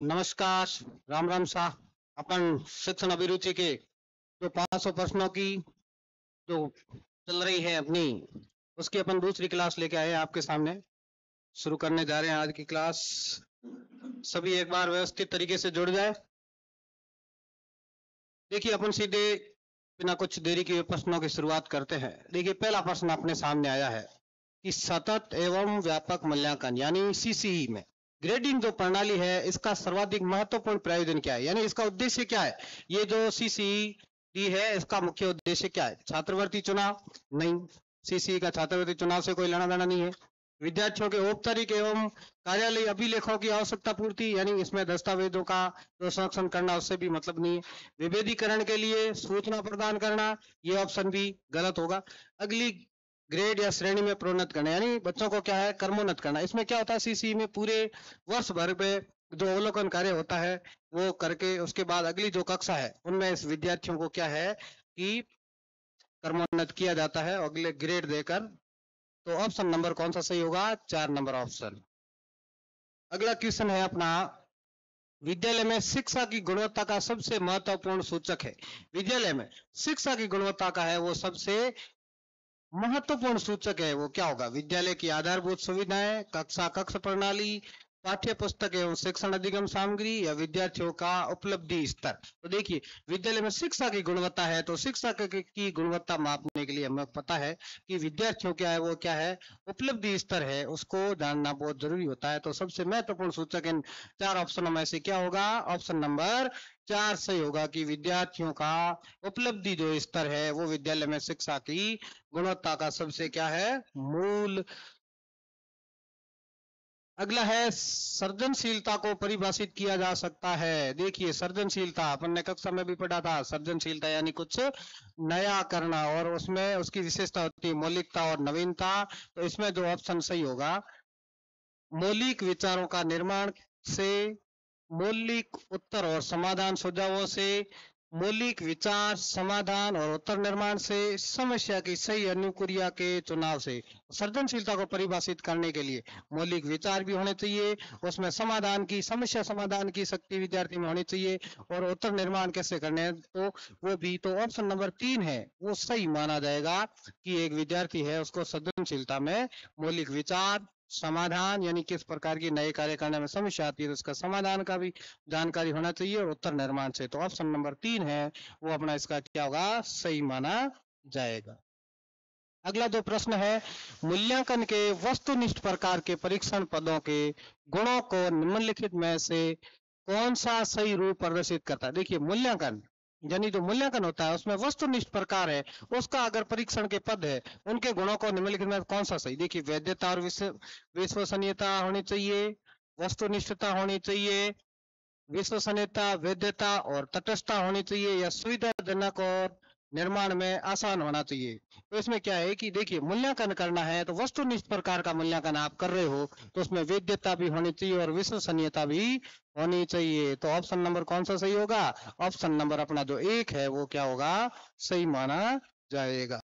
नमस्कार। राम राम शाह। अपन शिक्षण अभिरुचि के जो 500 प्रश्नों की जो चल रही है अपनी, उसकी अपन दूसरी क्लास लेके आए हैं आपके सामने। शुरू करने जा रहे हैं आज की क्लास। सभी एक बार व्यवस्थित तरीके से जुड़ जाए। देखिए, अपन सीधे बिना कुछ देरी के प्रश्नों की शुरुआत करते हैं। देखिए, पहला प्रश्न अपने सामने आया है कि सतत एवं व्यापक मूल्यांकन यानी सीसीई में ग्रेडिंग जो प्रणाली है, इसका सर्वाधिक महत्वपूर्ण प्रयोजन क्या है, यानी इसका उद्देश्य क्या है। ये जो सीसीई डी है, इसका मुख्य उद्देश्य क्या है। छात्रवृत्ति चुनाव नहीं, सीसीई का छात्रवृत्ति चुनाव से कोई लेना देना नहीं है। विद्यार्थियों के औपचारिक एवं कार्यालय अभिलेखों की आवश्यकता पूर्ति, यानी इसमें दस्तावेजों का जो संरक्षण करना, उससे भी मतलब नहीं है। विभेदीकरण के लिए सूचना प्रदान करना, ये ऑप्शन भी गलत होगा। अगली ग्रेड या श्रेणी में प्रोन्नत करना, यानी बच्चों को क्या है, कर्मोन्नत करना। इसमें क्या होता है, सीसी में पूरे वर्ष भर पे जो अवलोकन कार्य होता है वो करके उसके बाद अगली जो कक्षा है उनमें इस विद्यार्थियों को क्या है कि कर्मोन्नत किया जाता है अगले ग्रेड देकर। तो ऑप्शन नंबर कौन सा सही होगा, 4 नंबर ऑप्शन। अगला क्वेश्चन है अपना, विद्यालय में शिक्षा की गुणवत्ता का सबसे महत्वपूर्ण सूचक है। विद्यालय में शिक्षा की गुणवत्ता का है वो सबसे महत्वपूर्ण सूचक है वो क्या होगा। विद्यालय की आधारभूत सुविधाएं, कक्ष प्रणाली, पाठ्य पुस्तक एवं शिक्षण अधिगम सामग्री या विद्यार्थियों का उपलब्धि स्तर। तो देखिए, विद्यालय में शिक्षा की गुणवत्ता है तो शिक्षा की गुणवत्ता मापने के लिए हमें पता है कि विद्यार्थियों क्या है, वो क्या है, उपलब्धि स्तर है, उसको जानना बहुत जरूरी होता है। तो सबसे महत्वपूर्ण सूचक इन 4 ऑप्शनों में से क्या होगा, ऑप्शन नंबर 4 सही होगा कि विद्यार्थियों का उपलब्धि जो स्तर है वो विद्यालय में शिक्षा की गुणवत्ता का सबसे क्या है, मूल। अगला है, सृजनशीलता को परिभाषित किया जा सकता है। देखिए, सृजनशीलता अपन ने कक्षा में भी पढ़ा था। सृजनशीलता यानी कुछ नया करना, और उसमें उसकी विशेषता होती है मौलिकता और नवीनता। तो इसमें जो ऑप्शन सही होगा, मौलिक विचारों का निर्माण से, मौलिक उत्तर और समाधान सुझावों से, मौलिक विचार समाधान और उत्तर निर्माण से, समस्या की सही अनुक्रिया के चुनाव से। सृजनशीलता को परिभाषित करने के लिए मौलिक विचार भी होने चाहिए, उसमें समाधान की, समस्या समाधान की शक्ति विद्यार्थी में होनी चाहिए, और उत्तर निर्माण कैसे करने हैं तो वो भी। तो ऑप्शन नंबर 3 है वो सही माना जाएगा कि एक विद्यार्थी है उसको सृजनशीलता में मौलिक विचार, समाधान यानी किस प्रकार की नए कार्य करने में समस्या आती है तो उसका समाधान का भी जानकारी होना चाहिए, और उत्तर निर्माण से। तो ऑप्शन नंबर 3 है वो अपना इसका क्या होगा, सही माना जाएगा। अगला जो प्रश्न है, मूल्यांकन के वस्तुनिष्ठ प्रकार के परीक्षण पदों के गुणों को निम्नलिखित में से कौन सा सही रूप प्रदर्शित करता है। देखिए, मूल्यांकन यानी जो मूल्यांकन होता है उसमें वस्तुनिष्ठ प्रकार है, उसका अगर परीक्षण के पद है, उनके गुणों को निम्नलिखित में कौन सा सही। देखिए, वैधता और विश्वसनीयता होनी चाहिए, वस्तुनिष्ठता होनी चाहिए, विश्वसनीयता, वैधता और तटस्थता होनी चाहिए, या सुविधाजनक और निर्माण में आसान होना चाहिए। तो इसमें क्या है कि देखिए, मूल्यांकन करना है तो वस्तुनिष्ठ प्रकार का मूल्यांकन आप कर रहे हो तो उसमें वैधता भी होनी चाहिए और विश्वसनीयता भी होनी चाहिए। तो ऑप्शन नंबर कौन सा सही होगा, ऑप्शन नंबर अपना जो 1 है वो क्या होगा, सही माना जाएगा।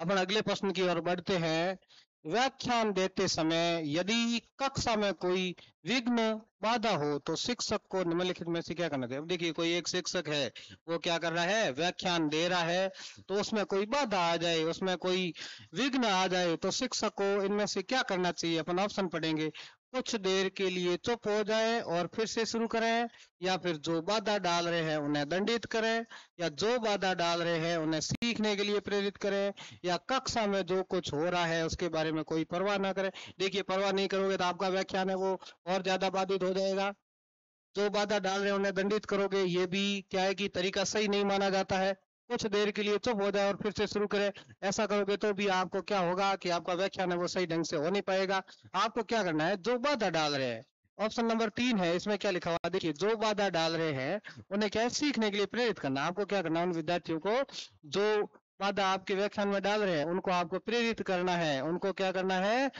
अपन अगले प्रश्न की ओर बढ़ते हैं। व्याख्यान देते समय यदि कक्षा में कोई विघ्न बाधा हो तो शिक्षक को निम्नलिखित में से क्या करना चाहिए। अब देखिए, कोई एक शिक्षक है वो क्या कर रहा है, व्याख्यान दे रहा है, तो उसमें कोई बाधा आ जाए, उसमें कोई विघ्न आ जाए तो शिक्षक को इनमें से क्या करना चाहिए। अपन ऑप्शन पढ़ेंगे, कुछ देर के लिए चुप हो जाए और फिर से शुरू करें, या फिर जो बाधा डाल रहे हैं उन्हें दंडित करें, या जो बाधा डाल रहे हैं उन्हें सीखने के लिए प्रेरित करें, या कक्षा में जो कुछ हो रहा है उसके बारे में कोई परवाह ना करें। देखिए, परवाह नहीं करोगे तो आपका व्याख्यान है वो और ज्यादा बाधित हो जाएगा। जो बाधा डाल रहे हैं उन्हें दंडित करोगे, ये भी क्या है कि तरीका सही नहीं माना जाता है। कुछ देर के लिए चुप हो जाए और फिर से शुरू करें, ऐसा करोगे तो भी आपको क्या होगा कि आपका व्याख्यान है वो सही ढंग से हो नहीं पाएगा। आपको क्या करना है, जो बाधा डाल रहे हैं, ऑप्शन नंबर 3 है, इसमें क्या लिखा हुआ देखिए, जो बाधा डाल रहे हैं उन्हें क्या है, सीखने के लिए प्रेरित करना। आपको क्या करना है, उन विद्यार्थियों को जो बाधा आपके व्याख्यान में डाल रहे हैं उनको आपको प्रेरित करना है, उनको क्या करना है,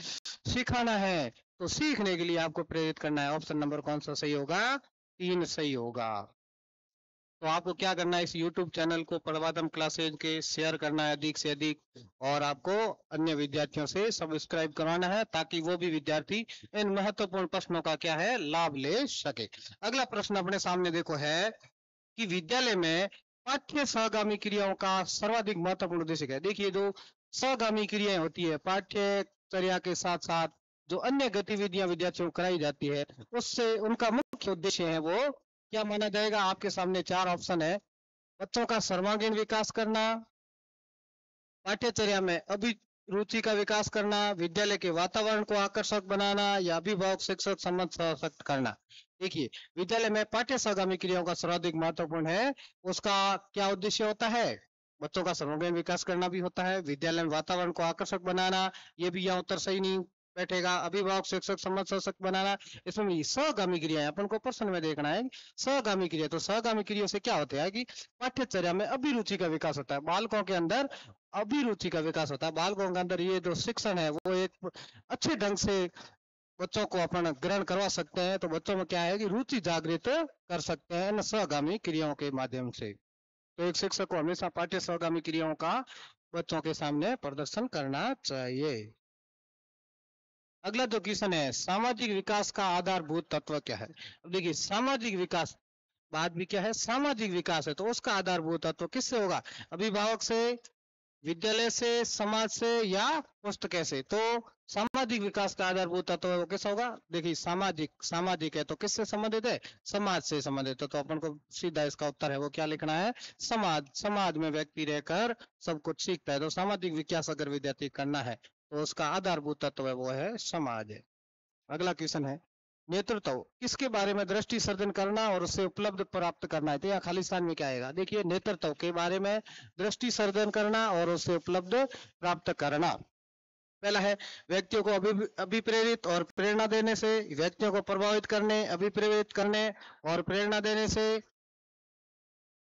सिखाना है। तो सीखने के लिए आपको प्रेरित करना है। ऑप्शन नंबर कौन सा सही होगा, 3 सही होगा। तो आपको क्या करना है, इस YouTube चैनल को प्रभातम क्लासेज के शेयर करना है अधिक से अधिक, और आपको अन्य विद्यार्थियों से सब्सक्राइब करवाना है ताकि वो भी विद्यार्थी इन महत्वपूर्ण प्रश्नों का क्या है, लाभ ले सके। अगला प्रश्न अपने सामने देखो है कि विद्यालय में पाठ्य सहगामी क्रियाओं का सर्वाधिक महत्वपूर्ण उद्देश्य क्या है। देखिए, जो सहगामी क्रियाएं होती है पाठ्यचर्या के साथ साथ जो अन्य गतिविधियां विद्यार्थियों को कराई जाती है, उससे उनका मुख्य उद्देश्य है वो क्या माना जाएगा। आपके सामने चार ऑप्शन है। बच्चों का सर्वांगीण विकास करना, पाठ्यचर्या में अभिरुचि का विकास करना, विद्यालय के वातावरण को आकर्षक बनाना, या अभिभावक शिक्षक संबंध सशक्त करना। देखिए, विद्यालय में पाठ्य सहगामी क्रियाओं का सर्वाधिक महत्वपूर्ण है, उसका क्या उद्देश्य होता है, बच्चों का सर्वांगीण विकास करना भी होता है, विद्यालय में वातावरण को आकर्षक बनाना, ये भी यहाँ उत्तर सही नहीं बैठेगा, अभिभावक शिक्षक संबंध सशक्त बनाना। इसमें सहगामी क्रिया अपन को प्रश्न में देखना है, सहगामी क्रिया, तो सहगामी क्रिया से क्या होता है कि पाठ्यचर्या में अभिरुचि का विकास होता है, बालकों के अंदर अभिरुचि का विकास होता है, बालकों के अंदर ये जो शिक्षण है वो एक अच्छे ढंग से बच्चों को अपन ग्रहण करवा सकते हैं, तो बच्चों में क्या है कि रुचि जागृत कर सकते हैं इन सहगामी क्रियाओं के माध्यम से। तो एक शिक्षक को हमेशा पाठ्य सहगामी क्रियाओं का बच्चों के सामने प्रदर्शन करना चाहिए। अगला जो क्वेश्चन है, सामाजिक विकास का आधारभूत तत्व क्या है। अब देखिए, सामाजिक विकास, बात भी क्या है, सामाजिक विकास है, तो उसका आधारभूत तत्व किससे होगा, अभिभावक से, विद्यालय से, समाज से, या पुस्तक से। तो सामाजिक विकास का आधारभूत तत्व वो किस होगा। देखिए, सामाजिक, सामाजिक है तो किससे संबंधित है, समाज से संबंधित है, तो अपन को सीधा इसका उत्तर है वो क्या लिखना है, समाज। समाज में व्यक्ति रहकर सब कुछ सीखता है, तो सामाजिक विकास अगर विद्यार्थी करना है तो उसका आधारभूत तत्व है वो है समाज है। अगला क्वेश्चन है, नेतृत्व किसके बारे में दृष्टि सर्जन करना और उससे उपलब्ध प्राप्त करना है। तो यहाँ खालिस्तान में क्या आएगा, देखिए, नेतृत्व के बारे में दृष्टि सर्जन करना और उससे उपलब्ध प्राप्त करना। पहला है, व्यक्तियों को अभिप्रेरित और प्रेरणा देने से, व्यक्तियों को प्रभावित करने, अभिप्रेरित करने और प्रेरणा देने से,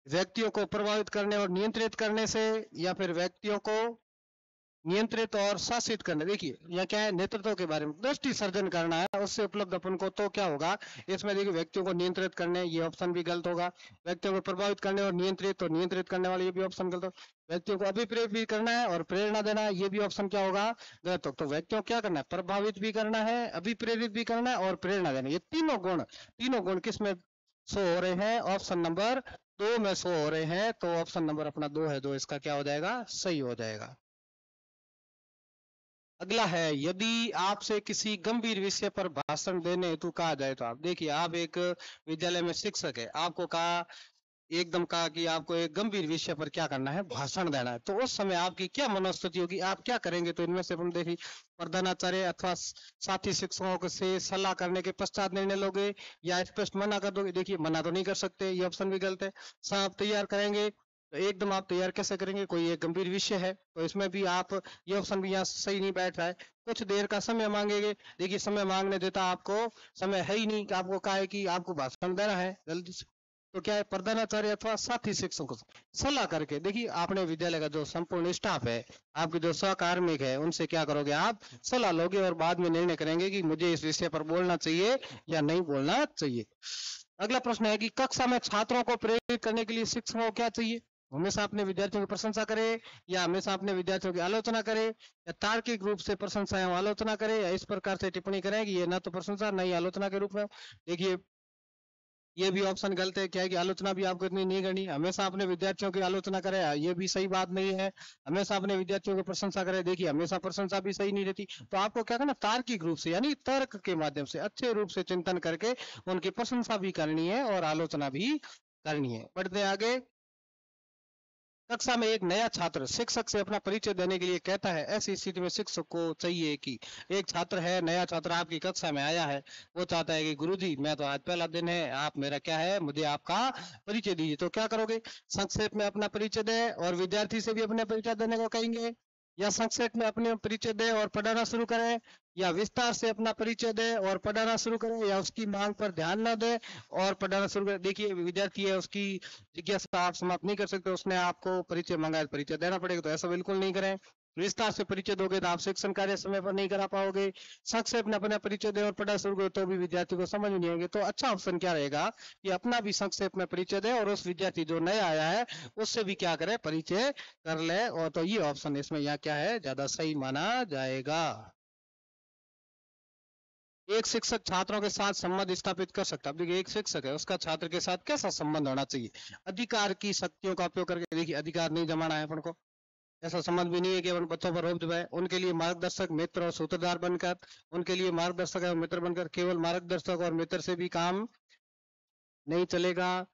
व्यक्तियों को प्रभावित करने और नियंत्रित करने से, या फिर व्यक्तियों को नियंत्रित और शासित करना। देखिए, यह क्या है, नेतृत्व के बारे में दृष्टि सर्जन करना है, उससे उपलब्ध अपन को तो क्या होगा, इसमें देखिए, व्यक्तियों को नियंत्रित करने, ये ऑप्शन भी गलत होगा। व्यक्तियों को प्रभावित करने और नियंत्रित, तो नियंत्रित करने वाले ये भी ऑप्शन गलत होगा। व्यक्तियों को अभिप्रेरित भी करना है और प्रेरणा देना है, ये भी ऑप्शन क्या होगा, गलत होगा। तो व्यक्तियों को क्या करना है, प्रभावित भी करना है, अभिप्रेरित भी करना है और प्रेरणा देना, ये तीनों गुण किस में शो हो रहे हैं, ऑप्शन नंबर 2 में शो हो रहे हैं। तो ऑप्शन नंबर अपना 2 है, 2 इसका क्या हो जाएगा, सही हो जाएगा। अगला है, यदि आपसे किसी गंभीर विषय पर भाषण देने हेतु कहा जाए तो आप, देखिए, आप एक विद्यालय में शिक्षक है, आपको कहा, एकदम कहा कि आपको एक गंभीर विषय पर क्या करना है, भाषण देना है, तो उस समय आपकी क्या मनोस्थिति होगी, आप क्या करेंगे। तो इनमें से हम देखिए, प्रधानाचार्य अथवा साथी शिक्षकों से सलाह करने के पश्चात निर्णय लोगे, या स्पष्ट मना कर दोगे। देखिए, मना तो नहीं कर सकते, ये ऑप्शन भी गलत है। आप तैयार करेंगे, तो एकदम आप तैयार कैसे करेंगे, कोई एक गंभीर विषय है, तो इसमें भी आप, ये ऑप्शन भी यहाँ सही नहीं बैठ रहा है। कुछ देर का समय मांगेंगे, देखिए, समय मांगने देता आपको समय है ही नहीं, कि आपको कहा है कि आपको भाषण देना है जल्दी से। तो क्या है, प्रधानाचार्य अथवा साथी शिक्षकों को सलाह करके, देखिए, आपने विद्यालय का जो संपूर्ण स्टाफ है, आपके जो सहकार्मिक है, उनसे क्या करोगे, आप सलाह लोगे और बाद में निर्णय करेंगे कि मुझे इस विषय पर बोलना चाहिए या नहीं बोलना चाहिए। अगला प्रश्न है कि कक्षा में छात्रों को प्रेरित करने के लिए शिक्षकों को क्या चाहिए, हमेशा अपने विद्यार्थियों की प्रशंसा करे, या हमेशा अपने विद्यार्थियों की आलोचना करे, या तार्किक रूप से प्रशंसा एवं आलोचना करे, या इस प्रकार से टिप्पणी करें कि ये न तो प्रशंसा न ही आलोचना के रूप में। देखिए, ये भी ऑप्शन गलत है, क्या है कि आलोचना भी आपको इतनी नहीं करनी, हमेशा अपने विद्यार्थियों की आलोचना करे, ये भी सही बात नहीं है। हमेशा अपने विद्यार्थियों की प्रशंसा करे, देखिए, हमेशा प्रशंसा भी सही नहीं रहती। तो आपको क्या करना, तार्किक रूप से यानी तर्क के माध्यम से अच्छे रूप से चिंतन करके उनकी प्रशंसा भी करनी है और आलोचना भी करनी है। बढ़ते आगे, कक्षा में एक नया छात्र शिक्षक से अपना परिचय देने के लिए कहता है, ऐसी स्थिति में शिक्षक को चाहिए कि, एक छात्र है, नया छात्र आपकी कक्षा में आया है, वो चाहता है कि गुरुजी, मैं तो आज पहला दिन है, आप मेरा क्या है, मुझे आपका परिचय दीजिए। तो क्या करोगे, संक्षेप में अपना परिचय दे और विद्यार्थी से भी अपने परिचय देने को कहेंगे, या संक्षेप में अपने परिचय दे और पढ़ाना शुरू करें, या विस्तार से अपना परिचय दे और पढ़ाना शुरू करें, या उसकी मांग पर ध्यान न दे और पढ़ाना शुरू करें। देखिए, विद्यार्थी है, उसकी जिज्ञासा आप समाप्त नहीं कर सकते, उसने आपको परिचय मांगा है, परिचय देना पड़ेगा, तो ऐसा बिल्कुल नहीं करें। विस्तार से परिचय दोगे तो आप शिक्षण कार्य समय पर नहीं करा पाओगे। संक्षेप में अपना परिचय दे और पढ़ा शुरू करो तो भी विद्यार्थी को समझ नहीं आएंगे। तो अच्छा ऑप्शन क्या रहेगा कि अपना भी संक्षेप में परिचय दे और उस विद्यार्थी जो नया आया है उससे भी क्या करे, परिचय कर ले। और तो ये ऑप्शन इसमें यहाँ क्या है, ज्यादा सही माना जाएगा। एक शिक्षक छात्रों के साथ संबंध स्थापित कर सकता है। देखिए एक शिक्षक है, उसका छात्र के साथ कैसा संबंध होना चाहिए, अधिकार की शक्तियों का उपयोग करके। देखिए अधिकार नहीं जमाना है अपन को, ऐसा संबंध भी नहीं है कि अपन बच्चों पर रोक दबाए। उनके लिए मार्गदर्शक, मित्र और सूत्रधार बनकर, उनके लिए मार्गदर्शक और मित्र बनकर, केवल मार्गदर्शक और मित्र से भी काम नहीं चलेगा,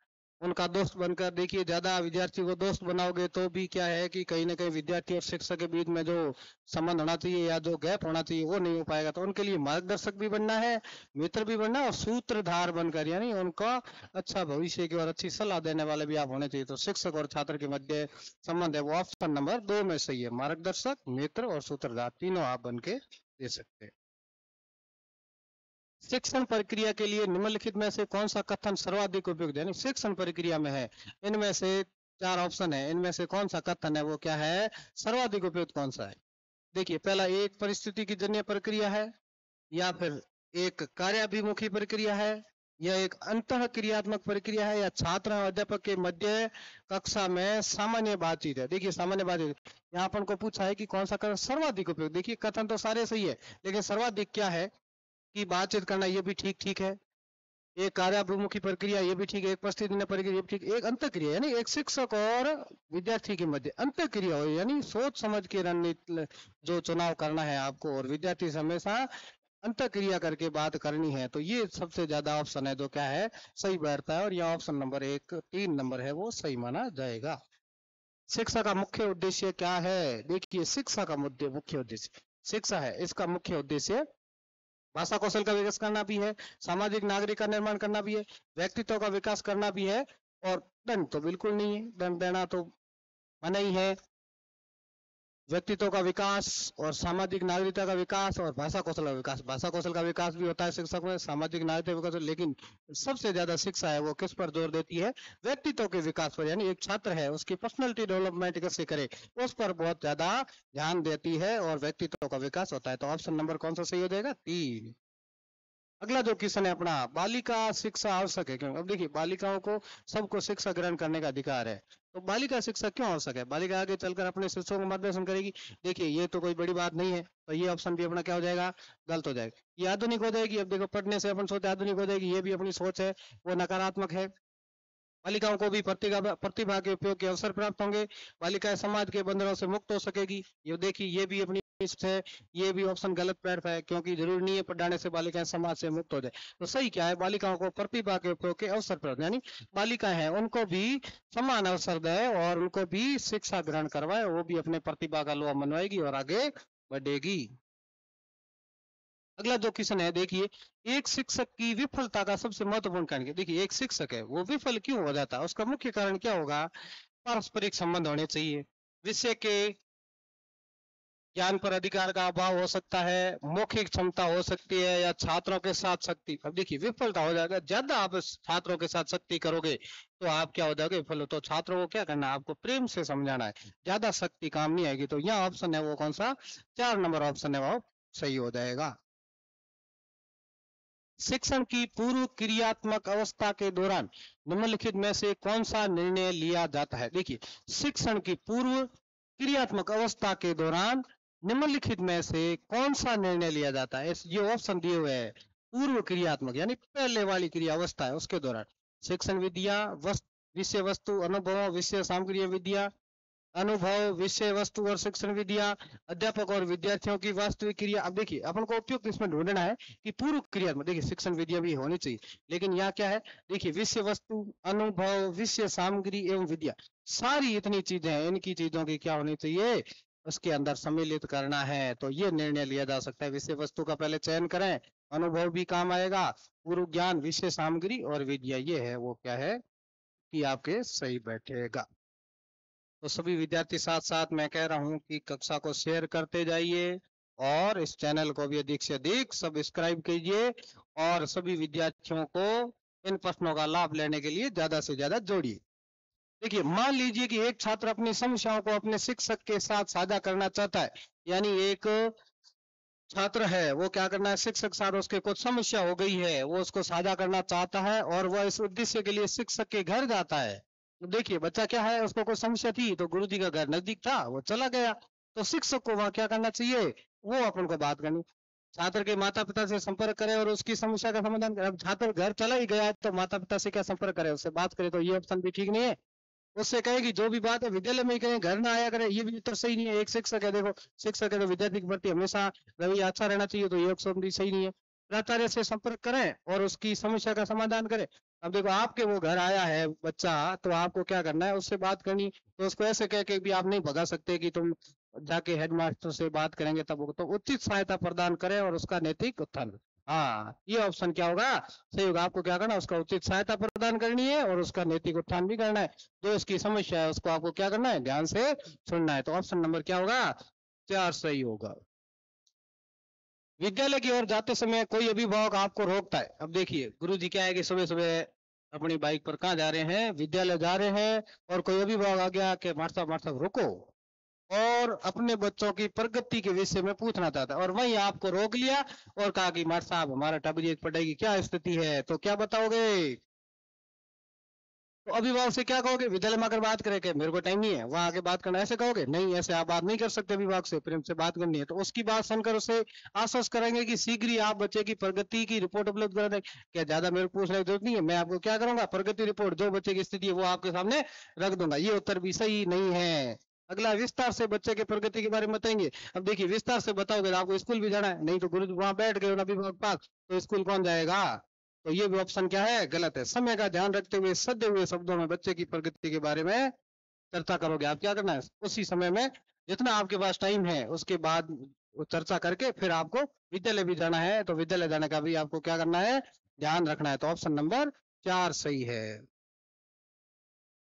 उनका दोस्त बनकर। देखिए ज्यादा विद्यार्थी को दोस्त बनाओगे तो भी क्या है कि कहीं ना कहीं विद्यार्थी और शिक्षक के बीच में जो संबंध होना चाहिए या जो गैप होना चाहिए वो नहीं हो पाएगा। तो उनके लिए मार्गदर्शक भी बनना है, मित्र भी बनना है और सूत्रधार बनकर, यानी उनका अच्छा भविष्य की और अच्छी सलाह देने वाले भी आप होने चाहिए। तो शिक्षक और छात्र के मध्य संबंध है वो ऑप्शन नंबर 2 में सही है। मार्गदर्शक, मित्र और सूत्रधार तीनों आप बन के दे सकते हैं। शिक्षण प्रक्रिया के लिए निम्नलिखित में से कौन सा कथन सर्वाधिक उपयुक्त है? शिक्षण प्रक्रिया में है, इनमें से 4 ऑप्शन है, इनमें से कौन सा कथन है वो क्या है, सर्वाधिक उपयुक्त कौन सा है? देखिए पहला, एक परिस्थिति की जन्य प्रक्रिया है, या फिर एक कार्याभिमुखी प्रक्रिया है, या एक अंतः क्रियात्मक प्रक्रिया है, या छात्र और अध्यापक के मध्य कक्षा में सामान्य बातचीत है। देखिए सामान्य बातचीत, यहाँ अपन को पूछा है कि कौन सा कथन सर्वाधिक उपयुक्त। देखिए कथन तो सारे सही है, लेकिन सर्वाधिक क्या है कि बातचीत करना, ये भी ठीक ठीक है। एक कार्याभिमुखी प्रक्रिया, ये भी ठीक है। एक परिस्थिति प्रक्रिया, ये भी ठीक। एक अंत क्रिया, यानी एक शिक्षक और विद्यार्थी के मध्य अंत क्रिया हो, यानी सोच समझ के रणनीति जो चुनाव करना है आपको, और विद्यार्थी से हमेशा अंत क्रिया करके बात करनी है। तो ये सबसे ज्यादा ऑप्शन है जो क्या है, सही बैठता है। और यह ऑप्शन नंबर 1 3 नंबर है वो सही माना जाएगा। शिक्षा का मुख्य उद्देश्य क्या है? देखिए शिक्षा का मुख्य उद्देश्य, शिक्षा है इसका मुख्य उद्देश्य भाषा कौशल का विकास करना भी है, सामाजिक नागरिक का निर्माण करना भी है, व्यक्तित्व का विकास करना भी है, और दंड तो बिल्कुल नहीं है, दंड देना तो मना ही है। व्यक्तित्व का विकास और सामाजिक नागरिकता का विकास और भाषा कौशल का विकास। भाषा कौशल का विकास भी होता है शिक्षक में, सामाजिक नागरिकता विकास, लेकिन सबसे ज्यादा शिक्षा है वो किस पर जोर देती है, व्यक्तित्व के विकास पर। यानी एक छात्र है उसकी पर्सनैलिटी डेवलपमेंट कैसे करे उस पर बहुत ज्यादा ध्यान देती है, और व्यक्तित्व का विकास होता है। तो ऑप्शन नंबर कौन सा सही हो जाएगा? 3। अगला जो क्वेश्चन है अपना, बालिका शिक्षा आवश्यक है क्यों? अब देखिए बालिकाओं को सबको शिक्षा ग्रहण करने का अधिकार है, तो बालिका शिक्षा क्यों आवश्यक है? बालिका आगे चलकर अपने शिक्षकों को मार्गदर्शन करेगी। देखिए ये तो कोई बड़ी बात नहीं है, तो ये ऑप्शन भी अपना क्या हो जाएगा, गलत हो जाएगा। ये आधुनिक हो जाएगी। अब देखो पढ़ने से अपन सोचते आधुनिक हो जाएगी, ये भी अपनी सोच है वो नकारात्मक है। बालिकाओं को भी प्रतिभा के उपयोग के अवसर प्राप्त होंगे, बालिकाएं समाज के बंधनों से मुक्त हो सकेगी। ये देखिए ये भी अपनी है, ये भी ऑप्शन गलत बैठता है, क्योंकि जरूरी नहीं है पढ़ाने से बालिकाएं समाज से मुक्त हो जाए। तो सही क्या है, बालिकाओं को प्रतिभा के उपयोग के अवसर प्राप्त, यानी बालिकाएं हैं उनको भी समान अवसर दे और उनको भी शिक्षा ग्रहण करवाए, वो भी अपने प्रतिभा का लोहा मनवाएगी और आगे बढ़ेगी। अगला जो क्वेश्चन है देखिए, एक शिक्षक की विफलता का सबसे महत्वपूर्ण कारण। देखिए एक शिक्षक है वो विफल क्यों हो जाता है, उसका मुख्य कारण क्या होगा? पारस्परिक संबंध होने चाहिए, विषय के ज्ञान पर अधिकार का अभाव हो सकता है, मौखिक क्षमता हो सकती है, या छात्रों के साथ शक्ति। अब देखिए विफलता हो जाएगा, ज्यादा आप छात्रों के साथ शक्ति करोगे तो आप क्या हो जाओगे, विफल हो। तो छात्रों को क्या करना है, आपको प्रेम से समझाना है, ज्यादा शक्ति काम नहीं आएगी। तो यह ऑप्शन है वो कौन सा, 4 नंबर ऑप्शन है वो सही हो जाएगा। शिक्षण की पूर्व क्रियात्मक अवस्था के दौरान निम्नलिखित में से कौन सा निर्णय लिया जाता है? देखिए शिक्षण की पूर्व क्रियात्मक अवस्था के दौरान निम्नलिखित में से कौन सा निर्णय लिया जाता है? ये ऑप्शन दिए हुए हैं। पूर्व क्रियात्मक यानी पहले वाली क्रिया अवस्था है उसके दौरान शिक्षण विद्या, विषय वस्तु, अनुभव, विषय सामग्री विद्या, अनुभव, विषय वस्तु और शिक्षण विद्या, अध्यापक और विद्यार्थियों की वास्तविक क्रिया। अब देखिए अपन को उपयुक्त इसमें ढूंढना है कि पूर्व क्रिया में देखिए शिक्षण विद्या भी होनी चाहिए, लेकिन यहाँ क्या है, देखिए विषय वस्तु, अनुभव, विषय सामग्री एवं विद्या, सारी इतनी चीजें हैं, इनकी चीजों की क्या होनी चाहिए, उसके अंदर सम्मिलित करना है। तो ये निर्णय लिया जा सकता है, विषय वस्तु का पहले चयन करें, अनुभव भी काम आएगा, पूर्व ज्ञान, विषय सामग्री और विद्या, ये है वो क्या है कि आपके सही बैठेगा। तो सभी विद्यार्थी साथ साथ मैं कह रहा हूं कि कक्षा को शेयर करते जाइए और इस चैनल को भी अधिक से अधिक सब्सक्राइब कीजिए और सभी विद्यार्थियों को इन प्रश्नों का लाभ लेने के लिए ज्यादा से ज्यादा जोड़िए। देखिए, मान लीजिए कि एक छात्र अपनी समस्याओं को अपने शिक्षक के साथ साझा करना चाहता है, यानी एक छात्र है, वो क्या करना है, शिक्षक के साथ उसके कुछ समस्या हो गई है, वो उसको साझा करना चाहता है और वह इस उद्देश्य के लिए शिक्षक के घर जाता है। तो देखिए, बच्चा क्या है, उसको कोई समस्या थी तो गुरुजी का घर नजदीक था, वो चला गया, तो शिक्षक को वहां क्या करना चाहिए, वो अपन को बात करनी। छात्र के माता पिता से संपर्क करे और उसकी समस्या का समाधान करे। अब छात्र घर चला ही गया है तो माता पिता से क्या संपर्क करे, उससे बात करे, तो ये ऑप्शन भी ठीक नहीं है। उससे कहे कि जो भी बात है विद्यालय में ही करें, घर ना आया करें, ये भी उत्तर सही नहीं है। एक शिक्षक है, देखो शिक्षक है तो विद्यार्थी के प्रति हमेशा रवैया अच्छा रहना चाहिए, तो ये ऑप्शन भी सही नहीं है। प्राचार्य से संपर्क करें और उसकी समस्या का समाधान करें। अब देखो, आपके वो घर आया है बच्चा, तो आपको क्या करना है, उससे बात करनी। तो उसको ऐसे कह के भी आप नहीं भगा सकते कि तुम जाके हेडमास्टर से बात करेंगे तब होगा। तो उचित सहायता प्रदान करें और उसका नैतिक उत्थान। हाँ, ये ऑप्शन क्या होगा, सही होगा। आपको क्या करना है, उसका उचित सहायता प्रदान करनी है और उसका नैतिक उत्थान भी करना है। जो इसकी समस्या है उसको आपको क्या करना है, ध्यान से सुनना है। तो ऑप्शन नंबर क्या होगा, 4 सही होगा। विद्यालय की ओर जाते समय कोई अभिभावक आपको रोकता है। अब देखिए, गुरुजी क्या है कि सुबह सुबह अपनी बाइक पर कहाँ जा रहे हैं, विद्यालय जा रहे हैं, और कोई अभिभावक आ गया कि मास्टर मास्टर रुको, और अपने बच्चों की प्रगति के विषय में पूछना चाहता है, और वहीं आपको रोक लिया और कहा कि मास्टर साहब, हमारा टबरी पढ़ाई की क्या स्थिति है, तो क्या बताओगे। तो अभिभावक से क्या कहोगे, विद्यालय में आकर बात करे कि मेरे को टाइम नहीं है, वहां आके बात करना, ऐसे कहोगे नहीं, ऐसे आप बात नहीं कर सकते, अभिभावक से प्रेम से बात करनी है। तो उसकी बात सुनकर उसे आश्वस्त करेंगे कि शीघ्र ही आप बच्चे की प्रगति की रिपोर्ट उपलब्ध करा दें। क्या ज्यादा मेरे को पूछने की जरूरत नहीं है, मैं आपको क्या करूंगा, प्रगति रिपोर्ट, जो बच्चे की स्थिति है वो आपके सामने रख दूंगा। ये उत्तर भी सही नहीं है। अगला, विस्तार से बच्चे की प्रगति के बारे में बताएंगे। अब देखिए, विस्तार से बताओगे तो आपको स्कूल भी जाना है, नहीं तो गुरु वहां बैठ गए अभिभावक पास, तो स्कूल कौन जाएगा। तो ये भी ऑप्शन क्या है, गलत है। समय का ध्यान रखते हुए सदे हुए शब्दों में बच्चे की प्रगति के बारे में चर्चा करोगे। आप क्या करना है, उसी समय में जितना आपके पास टाइम है उसके बाद वो चर्चा करके फिर आपको विद्यालय भी जाना है, तो विद्यालय जाने का भी आपको क्या करना है, ध्यान रखना है। तो ऑप्शन नंबर 4 सही है।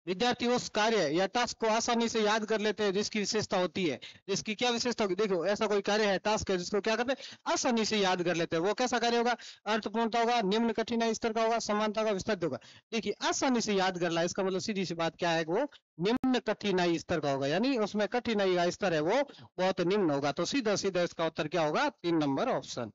विद्यार्थी उस कार्य या टास्क को आसानी से याद कर लेते हैं जिसकी विशेषता होती है। जिसकी क्या विशेषता होगी, देखो ऐसा कोई कार्य है, टास्क है, जिसको क्या करते हैं, आसानी से याद कर लेते हैं। वो कैसा कार्य होगा, अर्थपूर्णता होगा, निम्न कठिनाई स्तर का होगा, समानता का विस्तारित होगा। देखिए, आसानी से याद कर ला, इसका मतलब सीधी सी बात क्या है कि वो निम्न कठिनाई स्तर का होगा, यानी उसमें कठिनाई का स्तर है वो बहुत निम्न होगा। तो सीधा सीधा इसका उत्तर क्या होगा, 3 नंबर ऑप्शन।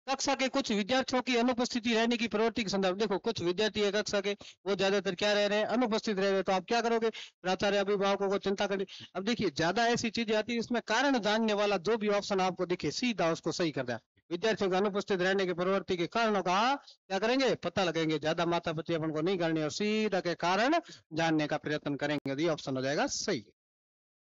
कक्षा के कुछ विद्यार्थियों की अनुपस्थिति रहने की प्रवृत्ति के संदर्भ, देखो कुछ विद्यार्थी है कक्षा के, वो ज्यादातर क्या रह रहे हैं, अनुपस्थित रह रहे हैं, तो आप क्या करोगे, प्राचार्य अभिभावकों को चिंता करनी। अब देखिए, ज्यादा ऐसी चीजें आती है इसमें कारण जानने वाला जो भी ऑप्शन आपको दिखे सीधा उसको सही कर दिया। विद्यार्थियों का अनुपस्थित रहने की प्रवृत्ति के कारणों का क्या करेंगे, पता लगेंगे। ज्यादा माता पिता अपन को नहीं करनी और सीधा के कारण जानने का प्रयत्न करेंगे, तो ये ऑप्शन हो जाएगा सही।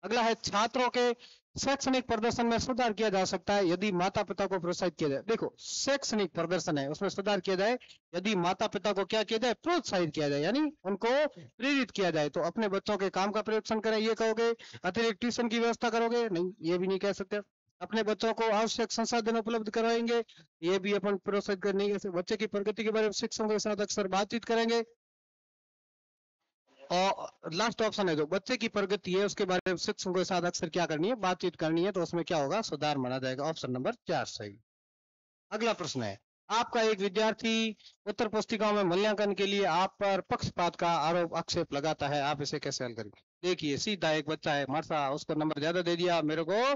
अगला है, छात्रों के शैक्षणिक प्रदर्शन में सुधार किया जा सकता है यदि माता पिता को प्रोत्साहित किया जाए। देखो, शैक्षणिक प्रदर्शन है उसमें सुधार किया जाए यदि माता पिता को क्या किया जाए, प्रोत्साहित किया जाए, यानी उनको प्रेरित किया जाए। तो अपने बच्चों के काम का परीक्षण करें, ये कहोगे। अतिरिक्त ट्यूशन की व्यवस्था करोगे, नहीं ये भी नहीं कह सकते। अपने बच्चों को आवश्यक संसाधन उपलब्ध कराएंगे, ये भी अपन प्रोत्साहित कर नहीं कह सकते। बच्चे की प्रगति के बारे में शिक्षकों के साथ अक्सर बातचीत करेंगे। और लास्ट ऑप्शन है, जो बच्चे की प्रगति है उसके बारे में शिक्षकों के साथ अक्सर क्या करनी है, बातचीत करनी है, तो उसमें क्या होगा, सुधार माना जाएगा। ऑप्शन नंबर 4 सही। अगला प्रश्न है, आपका एक विद्यार्थी उत्तर पुस्तिकाओं में मूल्यांकन के लिए आप पर पक्षपात का आरोप आक्षेप लगाता है, आप इसे कैसे हल करेंगे। देखिए, सीधा एक बच्चा है मारसा, उसको नंबर ज्यादा दे दिया, मेरे को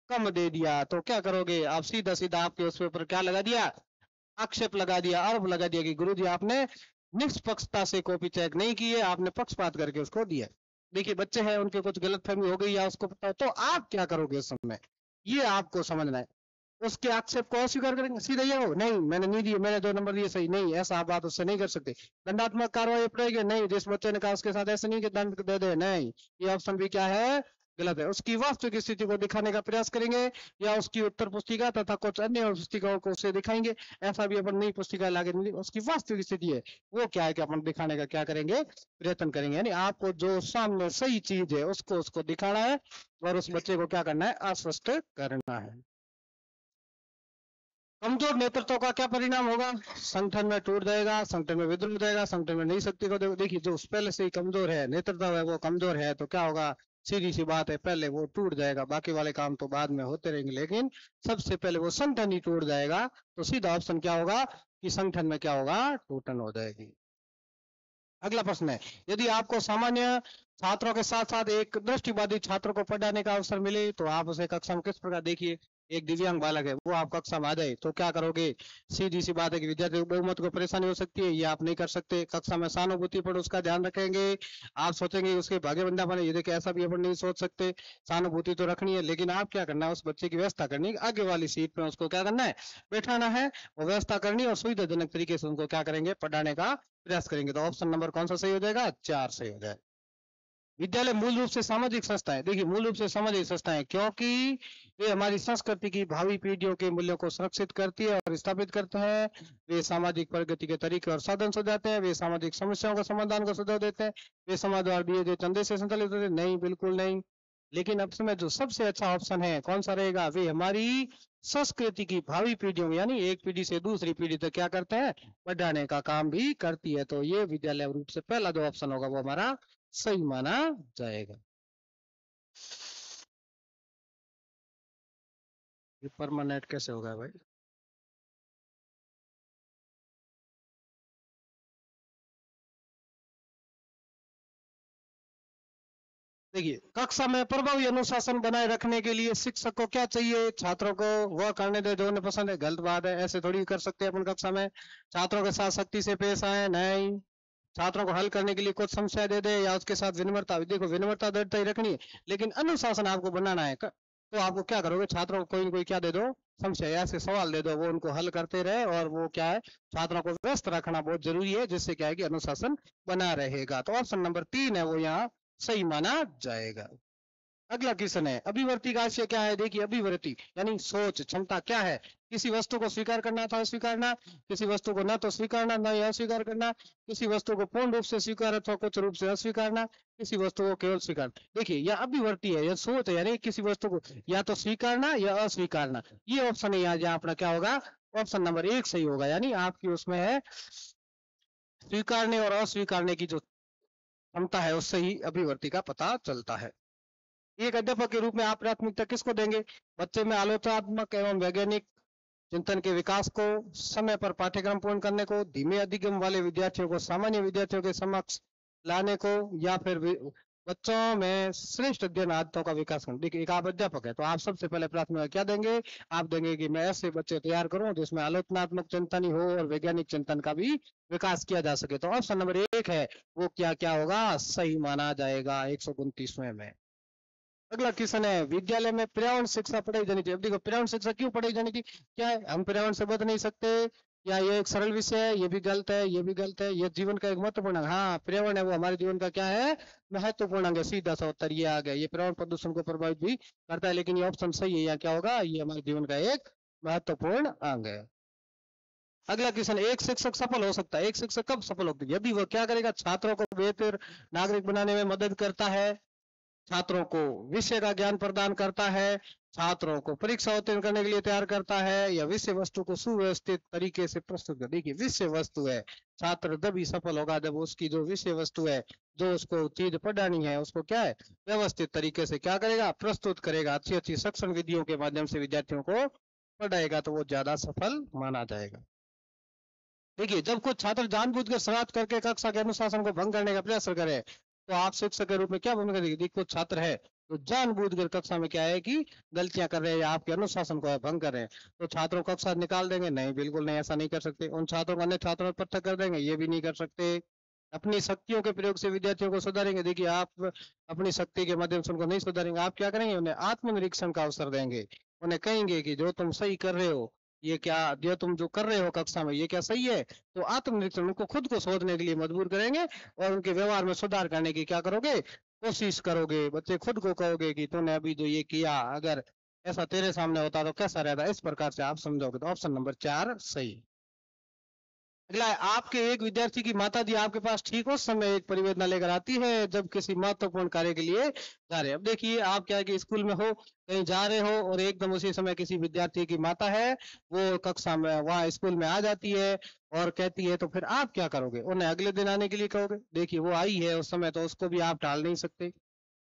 कम दे दिया, तो क्या करोगे आप, सीधा सीधा आपके उस ऊपर क्या लगा दिया, आक्षेप लगा दिया, आरोप लगा दिया कि गुरुजी आपने निष्पक्षता से कॉपी चेक नहीं किए, आपने पक्षपात करके उसको दिया। देखिए, बच्चे हैं, उनके कुछ गलतफहमी हो गई या उसको पता हो, तो आप क्या करोगे उस समय, ये आपको समझना है। उसके आक्षेप को अस्वीकार करेंगे, सीधा ये हो, नहीं मैंने नहीं दिए, मैंने 2 नंबर दिए सही, नहीं ऐसा आप बात उससे नहीं कर सकते। दंडात्मक कार्रवाई अपनाएंगे, नहीं जिस बच्चे ने कहा उसके साथ ऐसे नहीं कि दंड दे दे, नहीं, ये ऑप्शन भी क्या है, गलत है। उसकी वास्तविक स्थिति को दिखाने का प्रयास करेंगे या उसकी उत्तर पुस्तिका तथा कुछ अन्य पुस्तिकाओं को उसे दिखाएंगे। ऐसा भी अपन नई पुस्तिका लाके नहीं, उसकी वास्तविक स्थिति है वो क्या है कि अपन दिखाने का क्या करेंगे, प्रयत्न करेंगे। यानी आपको जो सामने सही चीज है उसको उसको दिखाना है और उस बच्चे को क्या करना है, आश्वस्त करना है। कमजोर नेतृत्व का क्या परिणाम होगा, संगठन में टूट जाएगा, संगठन में विद्रोह हो जाएगा, संगठन में नई शक्ति को देखिए, जो पहले से ही कमजोर है, नेतृत्व है वो कमजोर है, तो क्या होगा, सीधी सी बात है, पहले वो टूट जाएगा, बाकी वाले काम तो बाद में होते रहेंगे, लेकिन सबसे पहले वो संगठन ही टूट जाएगा। तो सीधा ऑप्शन क्या होगा कि संगठन में क्या होगा, टूटन हो जाएगी। अगला प्रश्न है, यदि आपको सामान्य छात्रों के साथ साथ एक दृष्टिबाधित छात्र को पढ़ाने का अवसर मिले तो आप उसे कक्षा में किस प्रकार, देखिए एक दिव्यांग बालक है वो आप कक्षा में आ जाए तो क्या करोगे? सीधी सी बात है कि विद्यार्थी को बहुमत को परेशानी हो सकती है, ये आप नहीं कर सकते। कक्षा में सहानुभूति पर उसका ध्यान रखेंगे, आप सोचेंगे उसके भाग्य बंदा बने, ये देखिए ऐसा भी अपन नहीं सोच सकते। सहानुभूति तो रखनी है, लेकिन आप क्या करना है, उस बच्चे की व्यवस्था करनी है, आगे वाली सीट में उसको क्या करना है, बैठाना है, वो व्यवस्था करनी है और सुविधाजनक तरीके से उनको क्या करेंगे, पढ़ाने का प्रयास करेंगे। तो ऑप्शन नंबर कौन सा सही हो जाएगा? 4 सही हो जाएगा। विद्यालय मूल रूप से सामाजिक संस्था है, देखिए मूल रूप से सामाजिक संस्था है क्योंकि वे हमारी संस्कृति की भावी पीढ़ियों के मूल्यों को संरक्षित करती है और स्थापित करते हैं। वे सामाजिक प्रगति के तरीके और साधन सुझाते हैं, वे सामाजिक समस्याओं का समाधान का सुझाव देते हैं, वे समाज द्वारा दिए गए चंदे से संचालित होते हैं, नहीं बिल्कुल नहीं। लेकिन अब समय जो सबसे अच्छा ऑप्शन है कौन सा रहेगा? वे हमारी संस्कृति की भावी पीढ़ियों यानी एक पीढ़ी से दूसरी पीढ़ी तक क्या करते हैं, बढ़ाने का काम भी करती है। तो ये विद्यालय रूप से पहला जो ऑप्शन होगा वो हमारा सही माना जाएगा। ये परमानेंट कैसे होगा भाई? देखिए कक्षा में प्रभावी अनुशासन बनाए रखने के लिए शिक्षक को क्या चाहिए? छात्रों को वह करने दे जो उन्हें पसंद है। गलत बात है, ऐसे थोड़ी कर सकते हैं अपन कक्षा में। छात्रों के साथ सख्ती से पेश आए, नहीं। छात्रों को हल करने के लिए कुछ समस्या दे दे या उसके साथ विनम्रता, देखो विनम्रता दृढ़ता ही रखनी है, लेकिन अनुशासन आपको बनाना है। तो आपको क्या करोगे, छात्रों को कोई न कोई क्या दे दो, समस्या ऐसे सवाल दे दो, वो उनको हल करते रहे और वो क्या है, छात्रों को व्यस्त रखना बहुत जरूरी है, जिससे क्या है कि अनुशासन बना रहेगा। तो ऑप्शन नंबर 3 है वो यहाँ सही माना जाएगा। अगला क्वेश्चन है, अभिवर्ती का आशय क्या है? देखिए अभिवर्ती यानी सोच क्षमता क्या है? किसी वस्तु को स्वीकार करना अथवा अस्वीकारना, किसी वस्तु को न तो स्वीकारना न ही अस्वीकार करना, किसी वस्तु को पूर्ण रूप से स्वीकार अथवा कुछ रूप से अस्वीकारना, किसी वस्तु को केवल स्वीकार। देखिए यह अभिवर्ती है, यह सोच है, यानी किसी वस्तु को या तो स्वीकारना या अस्वीकारना। ये ऑप्शन है यहाँ अपना क्या होगा, ऑप्शन नंबर 1 सही होगा, यानी आपकी उसमें है स्वीकारने और अस्वीकारने की जो क्षमता है उससे ही अभिवर्ती का पता चलता है। एक अध्यापक के रूप में आप प्राथमिकता किसको देंगे? बच्चे में आलोचनात्मक एवं वैज्ञानिक चिंतन के विकास को, समय पर पाठ्यक्रम पूर्ण करने को, धीमे अधिगम वाले विद्यार्थियों को सामान्य विद्यार्थियों के समक्ष लाने को, या फिर बच्चों में श्रेष्ठ अध्ययन आदतों का विकास करना। देखिए एक आप अध्यापक है तो आप सबसे पहले प्राथमिकता क्या देंगे? आप देंगे कि मैं ऐसे बच्चे तैयार करूं जिसमें आलोचनात्मक चिंतन ही हो और वैज्ञानिक चिंतन का भी विकास किया जा सके। तो ऑप्शन नंबर 1 है वो क्या क्या होगा, सही माना जाएगा 129वें में। अगला क्वेश्चन है, विद्यालय में पर्यावरण शिक्षा पढ़ाई जानी चाहिए। अब देखो पर्यावरण शिक्षा क्यों पढ़ाई जानी चाहिए? क्या है, हम पर्यावरण से बच नहीं सकते, या ये एक सरल विषय है? ये भी गलत है, ये भी गलत है। ये जीवन का एक महत्वपूर्ण अंग, हाँ पर्यावरण है वो हमारे जीवन का क्या है, महत्वपूर्ण अंग है। सीधा सा उत्तर ये आ गया। ये पर्यावरण प्रदूषण को प्रभावित भी करता है, लेकिन ये ऑप्शन सही है। यहाँ क्या होगा, ये हमारे जीवन का एक महत्वपूर्ण अंग है। अगला क्वेश्चन, एक शिक्षक सफल हो सकता है। एक शिक्षक कब सफल होता है? यदि वो क्या करेगा, छात्रों को बेहतर नागरिक बनाने में मदद करता है, छात्रों को विषय का ज्ञान प्रदान करता है, छात्रों को परीक्षा उत्तीर्ण करने के लिए तैयार करता है, या विषय वस्तु को सुव्यवस्थित तरीके से प्रस्तुत कर। देखिए विषय वस्तु है, छात्र तभी सफल होगा जब उसकी जो विषय वस्तु है, जो उसको चीज पढ़ानी है, उसको क्या है व्यवस्थित तरीके से क्या करेगा, प्रस्तुत करेगा। अच्छी अच्छी शिक्षण विधियों के माध्यम से विद्यार्थियों को पढ़ाएगा तो वो ज्यादा सफल माना जाएगा। देखिए जब कुछ छात्र जानबूझकर शरारत करके कक्षा के अनुशासन को भंग करने का प्रयास करे तो आप शिक्षक के रूप में क्या भूमिका देंगे? देखिए कुछ छात्र है तो जानबूझकर कक्षा में क्या है कि गलतियां कर रहे हैं या आपके अनुशासन को भंग कर रहे हैं, तो छात्रों को कक्षा निकाल देंगे? नहीं बिल्कुल नहीं, ऐसा नहीं कर सकते। उन छात्रों को अन्य छात्रों में पृथक कर देंगे? ये भी नहीं कर सकते। अपनी शक्तियों के प्रयोग से विद्यार्थियों को सुधारेंगे? देखिए आप अपनी शक्ति के माध्यम से उनको नहीं सुधारेंगे। आप क्या करेंगे, उन्हें आत्मनिरीक्षण का अवसर देंगे। उन्हें कहेंगे कि जो तुम सही कर रहे हो, ये क्या जो तुम जो कर रहे हो कक्षा में ये क्या सही है? तो आत्मनिरीक्षण, उनको खुद को सोचने के लिए मजबूर करेंगे और उनके व्यवहार में सुधार करने की क्या करोगे, कोशिश करोगे। बच्चे खुद को कहोगे कि तूने अभी जो ये किया, अगर ऐसा तेरे सामने होता तो कैसा रहता, इस प्रकार से आप समझोगे। तो ऑप्शन नंबर 4 सही। अगला है, आपके एक विद्यार्थी की माता जी आपके पास ठीक उस समय एक परिवेदना लेकर आती है जब किसी महत्वपूर्ण कार्य के लिए जा रहे हैं। अब देखिए आप क्या है कि स्कूल में हो, कहीं जा रहे हो और एकदम उसी समय किसी विद्यार्थी की माता है वो कक्षा में वहाँ स्कूल में आ जाती है और कहती है, तो फिर आप क्या करोगे? उन्हें अगले दिन आने के लिए कहोगे? देखिए वो आई है उस समय, तो उसको भी आप टाल नहीं सकते।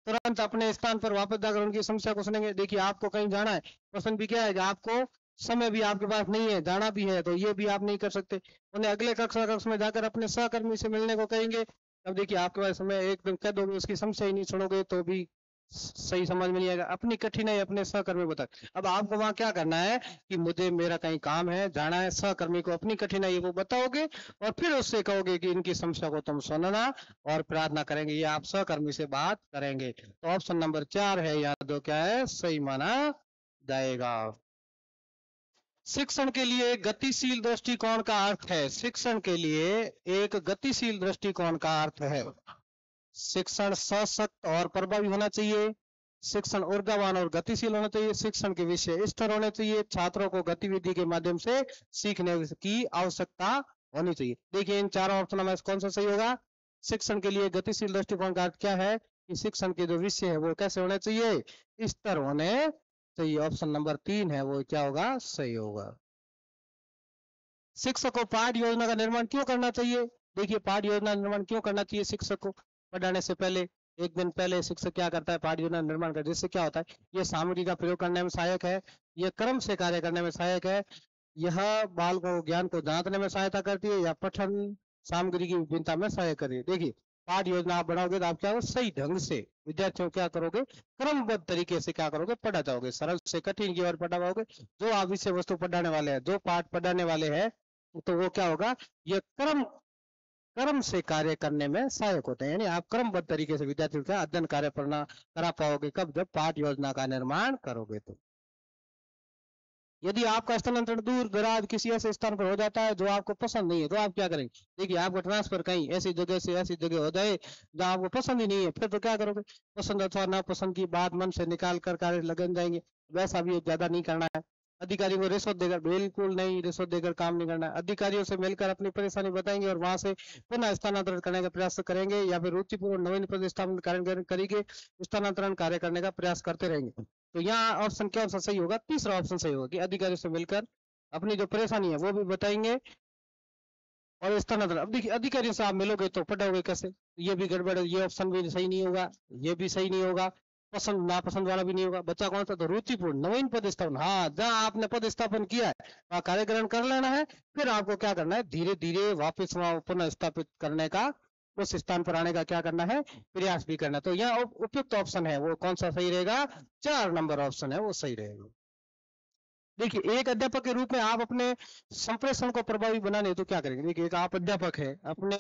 तुरंत अपने स्थान पर वापस जाकर उनकी समस्या को सुनेंगे। देखिए आपको कहीं जाना है, प्रश्न भी क्या है कि आपको समय भी आपके पास नहीं है, जाना भी है, तो ये भी आप नहीं कर सकते। उन्हें अगले कक्षा में जाकर अपने सहकर्मी से मिलने को कहेंगे? अब देखिए आपके पास समय एकदम कह दोगे, उसकी समस्या ही नहीं सुनोगे तो भी सही समझ में नहीं आएगा। अपनी कठिनाई अपने सहकर्मी को बता। अब आपको वहां क्या करना है कि मुझे मेरा कहीं काम है, जाना है, सहकर्मी को अपनी कठिनाई वो बताओगे और फिर उससे कहोगे कि इनकी समस्या को तुम सुनना और प्रार्थना करेंगे, ये आप सहकर्मी से बात करेंगे। तो ऑप्शन नंबर 4 है, यहाँ दो क्या है, सही माना जाएगा। शिक्षण के लिए गतिशील दृष्टिकोण का अर्थ है, शिक्षण के लिए एक गतिशील दृष्टिकोण का अर्थ है, शिक्षण सशक्त और प्रभावी होना चाहिए, शिक्षण ऊर्जावान और गतिशील होना चाहिए, शिक्षण के विषय स्तर होने चाहिए, छात्रों को गतिविधि के माध्यम से सीखने की आवश्यकता होनी चाहिए। देखिए इन चारों ऑप्शन में कौन सा सही होगा। शिक्षण के लिए गतिशील दृष्टिकोण का अर्थ क्या है कि शिक्षण के जो विषय है वो कैसे होने चाहिए, स्तर होने चाहिए। ऑप्शन नंबर 3 है वो क्या होगा, सही होगा। शिक्षक को पाठ योजना का निर्माण क्यों करना चाहिए। देखिए पाठ योजना निर्माण क्यों करना चाहिए शिक्षक को, पढ़ाने से पहले एक दिन पहले शिक्षक क्या करता है, पाठ योजना निर्माण करता है, जिससे क्या होता है, ये सामग्री का प्रयोग करने में सहायक है, यह क्रम से कार्य करने में सहायक है, यह बालकों को ज्ञान को जांचने में सहायता करती है, या पठन सामग्री की विभिन्नता में सहायक करती है। देखिए पाठ योजना आप बनाओगे तो आप क्या हो, सही ढंग से विद्यार्थियों क्या करोगे, क्रमबद्ध तरीके से क्या करोगे, पढ़ा जाओगे, सरल से कठिन की ओर पढ़ा पाओगे। जो आप विषय वस्तु पढ़ाने वाले हैं, जो पाठ पढ़ाने वाले हैं, तो वो क्या होगा, ये क्रम क्रम से कार्य करने में सहायक होते हैं। यानी आप क्रमबद्ध तरीके से विद्यार्थियों का अध्ययन कार्य करा पाओगे कब, जब पाठ योजना का निर्माण करोगे। तो यदि आपका स्थलांतरण दूर दराज किसी ऐसे स्थान पर हो जाता है जो आपको पसंद नहीं है, तो आप क्या करेंगे। देखिए आपको ट्रांसफर कहीं ऐसी जगह से ऐसी जगह हो जाए जहाँ आपको पसंद ही नहीं है, फिर तो क्या करोगे, पसंद अथवा नापसंद की बात मन से निकाल कर कार्य लगन जाएंगे। वैसा भी ज्यादा नहीं करना है। अधिकारी को रिश्वत देकर, बिल्कुल नहीं, रिश्वत देकर काम नहीं करना है। अधिकारियों से मिलकर अपनी परेशानी बताएंगे और वहां से पुनः स्थानांतरण करने का प्रयास करेंगे, या फिर रुचिपूर्वक नवीन प्रतिष्ठापन करेंगे, स्थानांतरण कार्य करने का प्रयास करते रहेंगे। तो यहाँ ऑप्शन क्या सा सही होगा, तीसरा ऑप्शन सही होगा कि अधिकारियों से मिलकर अपनी जो परेशानी है वो भी बताएंगे और स्थानांतरण। अब देखिए अधिकारियों से आप मिलोगे तो पढ़ोगे कैसे, ये भी गड़बड़ है, ये ऑप्शन भी सही नहीं होगा, ये भी सही नहीं होगा, पसंद नापसंद वाला भी नहीं होगा। बच्चा कौन सा, तो रुचिपूर्ण नवीन पदस्थापन, हाँ जहाँ आपने पदस्थापन किया है वहाँ कार्यक्रम कर लेना है, फिर आपको क्या करना है, धीरे धीरे वापस वहाँ पुनः स्थापित करने का, उस स्थान पर आने का क्या करना है, प्रयास भी करना। तो यहाँ उपयुक्त ऑप्शन है वो कौन सा सही रहेगा, 4 नंबर ऑप्शन है वो सही रहेगा। देखिए एक अध्यापक के रूप में आप अपने संप्रेषण को प्रभावी बनाने तो क्या करेंगे। देखिए एक आप अध्यापक है, अपने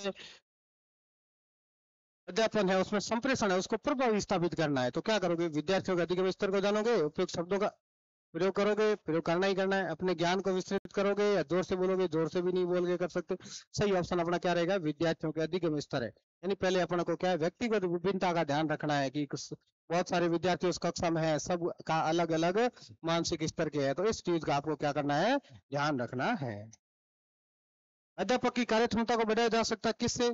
अध्यापन है उसमें संप्रेषण है, उसको प्रभावी स्थापित करना है, तो क्या करोगे, विद्यार्थियों के अधिगम स्तर को जानोगे, उपयुक्त शब्दों का प्रयोग करोगे, प्रयोग करना ही करना है, अपने ज्ञान को विस्तृत करोगे, या जोर से बोलोगे, जोर से भी नहीं बोल के कर सकते। सही ऑप्शन अपना क्या रहेगा, विद्यार्थियों के अधिगम स्तर है। यानी पहले अपने को क्या है, व्यक्तिगत विभिन्नता का ध्यान रखना है कि बहुत सारे विद्यार्थी उस कक्षा में है, सब का अलग अलग मानसिक स्तर के है, तो इस चीज का आपको क्या करना है, ध्यान रखना है। अध्यापक की कार्य क्षमता को बढ़ाया जा सकता है किससे,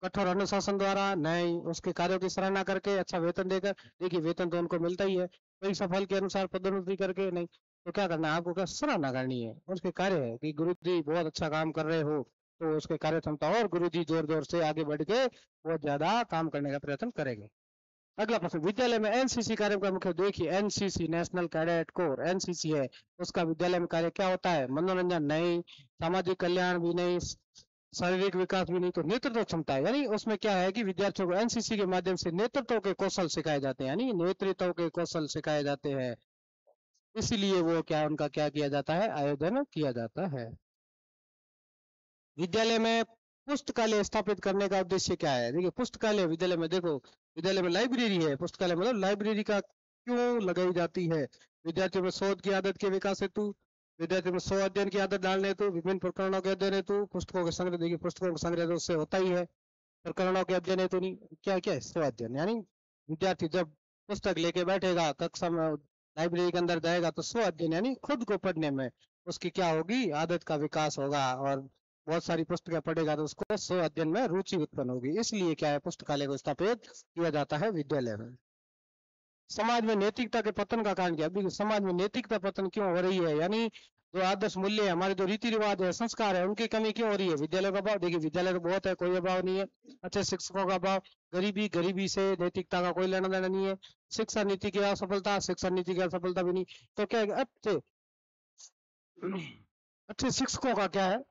कठोर अनुशासन द्वारा नहीं, उसके कार्यों की सराहना करके, अच्छा वेतन देकर। देखिए वेतन तो उनको मिलता ही है, परीक्षा फल के अनुसार पदोन्नति करके नहीं, तो क्या करना है आपको, क्या सराहना करनी है उसके कार्य है कि गुरु जी बहुत अच्छा काम कर रहे हो, तो उसके कार्य क्षमता और गुरु जी जोर जोर से आगे बढ़ के बहुत ज्यादा काम करने का प्रयत्न करेंगे। अगला प्रश्न, विद्यालय में एनसीसी कार्य का मुख्य, देखिए NCC national cadet corps NCC है, उसका विद्यालय में कार्य क्या होता है, मनोरंजन नहीं, सामाजिक कल्याण भी नहीं, शारीरिक विकास भी नहीं, तो नेतृत्व क्षमता है। यानी उसमें क्या है कि विद्यार्थियों को एनसीसी के माध्यम से नेतृत्व के कौशल सिखाए जाते हैं, यानी नेतृत्व के कौशल सिखाए जाते हैं, इसीलिए वो क्या उनका क्या किया जाता है, आयोजन किया जाता है। विद्यालय में पुस्तकालय स्थापित करने का उद्देश्य क्या है। देखिए पुस्तकालय विद्यालय में, देखो विद्यालय में लाइब्रेरी है, पुस्तकालय मतलब लाइब्रेरी का क्यों लगाई जाती है, विद्यार्थियों में शोध की आदत के विकास हेतु, विद्यार्थियों में स्व अध्ययन की आदत डालने हेतु, विभिन्न प्रकरणों के अध्ययन हेतु, पुस्तकों के संग्रह, देखिए पुस्तकों का संग्रह तो उससे होता ही है, प्रकरणों के अध्ययन हेतु नहीं, क्या क्या है, स्व अध्ययन। यानी विद्यार्थी जब पुस्तक लेके बैठेगा कक्षा में, लाइब्रेरी के अंदर जाएगा, तो स्व अध्ययन यानी खुद को पढ़ने में उसकी क्या होगी, आदत का विकास होगा, और बहुत सारी पुस्तकें पढ़ेगा तो उसको स्व अध्ययन में रुचि उत्पन्न होगी, इसलिए क्या है पुस्तकालय को स्थापित किया जाता है विद्यालय में। समाज में नैतिकता के पतन का कारण क्या, अभी समाज में नैतिकता पतन क्यों हो रही है, यानी जो आदर्श मूल्य है, हमारे जो रीति रिवाज है, संस्कार है, उनकी कमी क्यों हो रही है, विद्यालय का अभाव। देखिए विद्यालय तो बहुत है, कोई अभाव नहीं है, अच्छे शिक्षकों का अभाव, गरीबी से नैतिकता का कोई लेना देना नहीं है, शिक्षा नीति की असफलता, शिक्षा नीति की असफलता भी नहीं, तो क्या है, अच्छे अच्छे शिक्षकों का क्या है,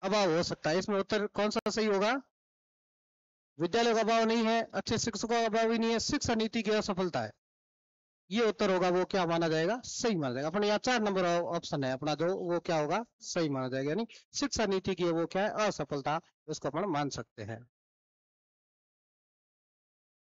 अभाव हो सकता है। इसमें उत्तर कौन सा सही होगा, विद्यालय का अभाव नहीं है, अच्छे शिक्षकों का अभाव ही नहीं है, शिक्षा नीति की असफलता है। ये उत्तर होगा, वो क्या माना जाएगा, सही माना जाएगा। अपने यहाँ 4 नंबर ऑप्शन है अपना, जो वो क्या होगा, सही माना जाएगा। यानी शिक्षा नीति की वो क्या है, असफलता, उसको अपन मान सकते हैं।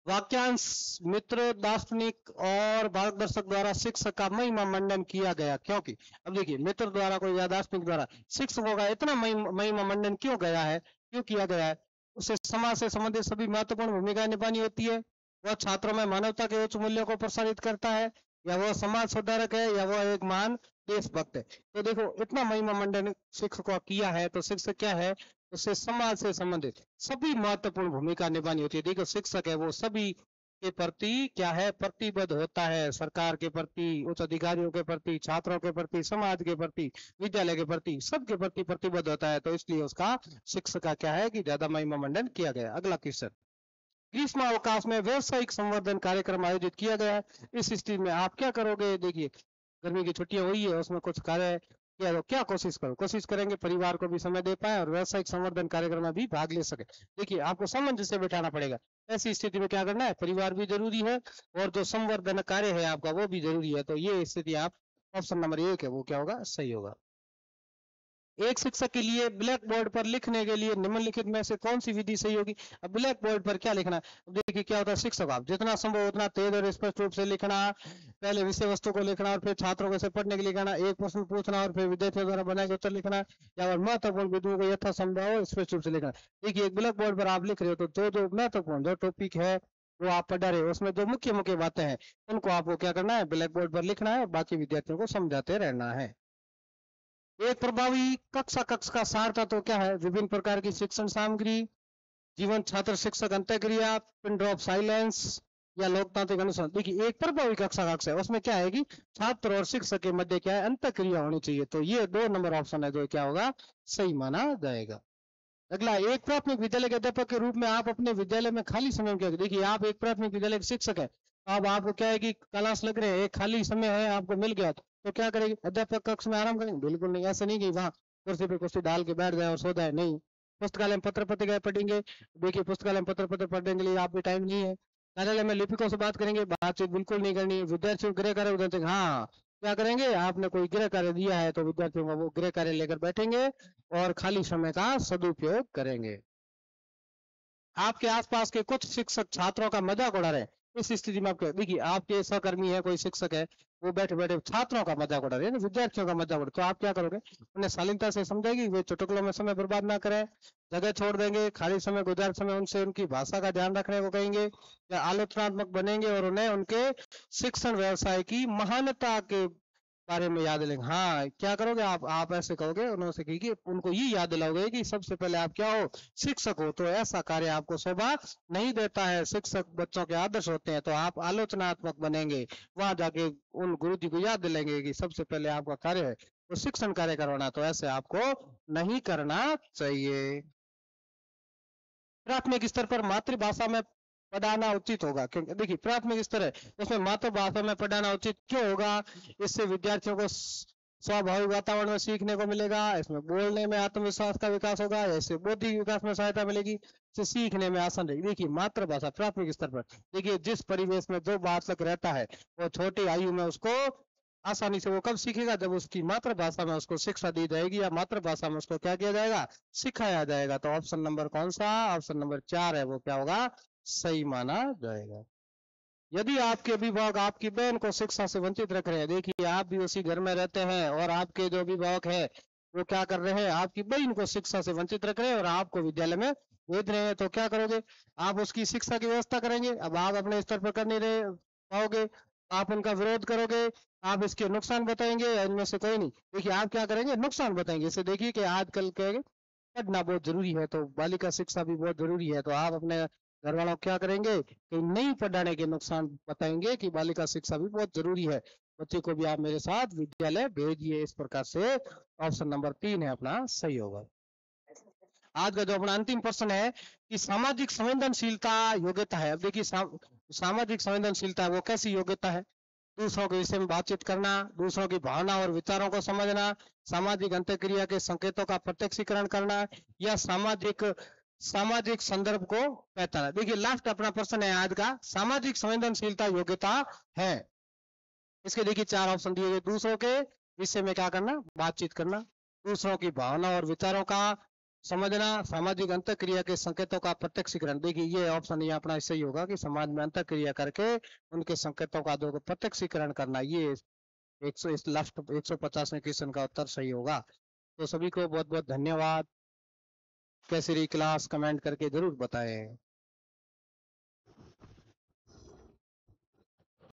वाक्यांश, मित्र, दार्शनिक और मार्गदर्शक द्वारा शिक्षक का महिमा मंडन किया गया, क्योंकि अब देखिए, मित्र द्वारा कोई या दार्शनिक द्वारा शिक्षकों का इतना महिमा मंडन क्यों गया है, क्यों किया गया है? उसे समाज से संबंधित सभी महत्वपूर्ण भूमिका निभानी होती है, वह छात्रों में मानवता के उच्च मूल्यों को प्रसारित करता है, या वह समाज सुधारक है, या वह एक महान देशभक्त है। तो देखो, इतना महिमा मंडन शिक्षकों का किया है, तो शिक्षक क्या है, उससे समाज से संबंधित सभी महत्वपूर्ण भूमिका निभानी होती है। देखो, शिक्षक है वो सभी के प्रति क्या है, प्रतिबद्ध होता है, सरकार के प्रति, उच्च अधिकारियों के प्रति, छात्रों के प्रति, समाज के प्रति, विद्यालय के प्रति, सबके प्रति प्रतिबद्ध होता है। तो इसलिए उसका शिक्षक का क्या है कि ज्यादा महिमा मंडन किया गया। अगला क्वेश्चन, ग्रीष्मावकाश में व्यावसायिक संवर्धन कार्यक्रम आयोजित किया गया, इस स्थिति में आप क्या करोगे? देखिए, गर्मी की छुट्टियां हुई है, उसमें कुछ कार्य किया, तो क्या कोशिश करो, कोशिश करेंगे परिवार को भी समय दे पाए और व्यावसायिक संवर्धन कार्यक्रम में भी भाग ले सके। देखिए, आपको सामंजस्य बिठाना पड़ेगा। ऐसी स्थिति में क्या करना है, परिवार भी जरूरी है और जो संवर्धन कार्य है आपका वो भी जरूरी है। तो ये स्थिति आप, ऑप्शन नंबर 1 है वो क्या होगा, सही होगा। एक शिक्षक के लिए ब्लैक बोर्ड पर लिखने के लिए निम्नलिखित में से कौन सी विधि सही होगी? अब ब्लैक बोर्ड पर क्या लिखना है, अब देखिए क्या होता है, शिक्षक आप जितना संभव उतना तेज और स्पष्ट रूप से लिखना, पहले विषय वस्तु को लिखना और फिर छात्रों को इसे पढ़ने के लिए कहना, एक प्रश्न पूछना और फिर विद्यार्थियों द्वारा बनाए गए उत्तर लिखना, या और महत्वपूर्ण बिंदुओं को यथासंभव स्पष्ट रूप से लिखना। देखिए, एक ब्लैक बोर्ड पर आप लिख रहे हो, तो जो महत्वपूर्ण जो टॉपिक है वो आप पढ़ा रहे हो, उसमें जो मुख्य मुख्य बातें हैं उनको आपको क्या करना है, ब्लैक बोर्ड पर लिखना है और बाकी विद्यार्थियों को समझाते रहना है। एक प्रभावी कक्ष का सार तत्व क्या है? विभिन्न प्रकार की शिक्षण सामग्री, जीवन छात्र शिक्षक अंतःक्रिया, पिन ड्रॉप साइलेंस, या लोकतांत्रिक अनुशासन। देखिए, एक प्रभावी कक्ष है, उसमें क्या है कि छात्र और शिक्षक के मध्य क्या है, अंतःक्रिया होनी चाहिए। तो ये 2 नंबर ऑप्शन है जो क्या होगा, सही माना जाएगा। अगला, एक प्राथमिक विद्यालय के अध्यापक के रूप में आप अपने विद्यालय में खाली समय में क्या, देखिए आप एक प्राथमिक विद्यालय के शिक्षक है, अब आपको क्या है कि क्लास लग रहे हैं, एक खाली समय है आपको मिल गया, तो क्या करेंगे, अध्यापक कक्ष में आराम करेंगे? बिल्कुल नहीं, ऐसा नहीं कि वहाँ कुर्सी पे कुर्सी डाल के बैठ जाए और सो जाए, नहीं। पुस्तकालय में पत्र पत्रिकाएं पढ़ेंगे, देखिए पुस्तकालय में पत्र पढ़ने के लिए आप भी टाइम नहीं है। कार्यालय में लिपिकों से बात करेंगे, बातचीत बिल्कुल नहीं करनी। विद्यार्थियों गृह कार्य उधर, हाँ क्या करेंगे, आपने कोई गृह कार्य दिया है तो विद्यार्थियों का वो गृह कार्य लेकर बैठेंगे और खाली समय का सदुपयोग करेंगे। आपके आसपास के कुछ शिक्षक छात्रों का मजाक उड़ा रहे हैं, इस स्थिति में आपके, देखिए आपके सहकर्मी है, कोई शिक्षक है, वो बैठे बैठे छात्रों का मजाक उड़ा रहे हैं, विद्यार्थियों का मजाक उड़ा, तो आप क्या करोगे? उन्हें शालीनता से समझाएगी, वे चुटकुलों में समय बर्बाद ना करें, जगह छोड़ देंगे, खाली समय गुजार समय उनसे उनकी भाषा का ध्यान रखने को कहेंगे, या आलोचनात्मक बनेंगे और उन्हें उनके शिक्षण व्यवसाय की महानता के बारे में याद दिलाएंगे। हाँ, क्या करोगे आप ऐसे कहोगे, उन्होंने कहिए, उनको ये याद दिलाओगे कि सबसे पहले आप क्या हो, शिक्षक हो, तो ऐसा कार्य आपको शोभा नहीं देता है, शिक्षक बच्चों के आदर्श होते हैं। तो आप आलोचनात्मक बनेंगे, वहां जाके उन गुरु जी को याद दिलाएंगे कि सबसे पहले आपका कार्य है तो शिक्षण कार्य करवाना, तो ऐसे आपको नहीं करना चाहिए। प्राथमिक स्तर पर मातृभाषा में पढ़ाना उचित होगा, क्योंकि देखिए प्राथमिक स्तर है उसमें मातृभाषा में पढ़ाना उचित क्यों होगा? इससे विद्यार्थियों को स्वाभाविक वातावरण में सीखने को मिलेगा, इसमें बोलने में आत्मविश्वास का विकास होगा, इससे बौद्धिक विकास में सहायता मिलेगी, इससे सीखने में आसान रहेगी। देखिए, मातृभाषा प्राथमिक स्तर पर, देखिए जिस परिवेश में जो बालक रहता है वो छोटी आयु में उसको आसानी से, वो कब सीखेगा? जब उसकी मातृभाषा में उसको शिक्षा दी जाएगी, या मातृभाषा में उसको क्या किया जाएगा, सिखाया जाएगा। तो ऑप्शन नंबर कौन सा, ऑप्शन नंबर 4 है वो क्या होगा, सही माना जाएगा। यदि आपके अभिभावक आपकी बहन को शिक्षा से वंचित रख रहे हैं, देखिए आप भी उसी घर में रहते हैं और आपके जो अभिभावक है वो क्या कर रहे हैं, आपकी बहन को शिक्षा से वंचित रख रहे हैं और आपको विद्यालय में भेज रहे हैं, तो क्या करोगे? आप उसकी शिक्षा की व्यवस्था करेंगे। अब आप अपने स्तर पर कर नहीं रहे पाओगे, आप उनका विरोध करोगे, आप इसके नुकसान बताएंगे, इनमें से कोई नहीं। देखिए आप क्या करेंगे, नुकसान बताएंगे। इसे देखिए कि आजकल के पढ़ना बहुत जरूरी है, तो बालिका शिक्षा भी बहुत जरूरी है, तो आप अपने घर वालों को क्या करेंगे कि नहीं पढ़ाने के नुकसान बताएंगे कि बालिका शिक्षा भी बहुत जरूरी है, बच्चे को भी आप मेरे साथ विद्यालय भेजिए। इस प्रकार से ऑप्शन नंबर 3 है अपना सही होगा। आज का जो अपना अंतिम प्रश्न है कि सामाजिक संवेदनशीलता योग्यता है। अब देखिए सामाजिक संवेदनशीलता वो कैसी योग्यता है? दूसरों के विषय में बातचीत करना, दूसरों की भावना और विचारों को समझना, सामाजिक अंतःक्रिया के संकेतों का प्रत्यक्षीकरण करना, या सामाजिक सामाजिक संदर्भ को पहचाना। देखिए लास्ट अपना प्रश्न है आज का, सामाजिक संवेदनशीलता योग्यता है। इसके देखिए 4 ऑप्शन दिए गए। दूसरों के विषय में क्या करना, बातचीत करना, दूसरों की भावना और विचारों का समझना, सामाजिक अंतःक्रिया के संकेतों का प्रत्यक्षीकरण। देखिए ये ऑप्शन ये अपना सही होगा कि समाज में अंतःक्रिया करके उनके संकेतों का जो प्रत्यक्षीकरण करना, ये 100 इस लास्ट 150वें क्वेश्चन का उत्तर सही होगा। तो सभी को बहुत बहुत धन्यवाद। कैसी रही क्लास कमेंट करके जरूर बताएं।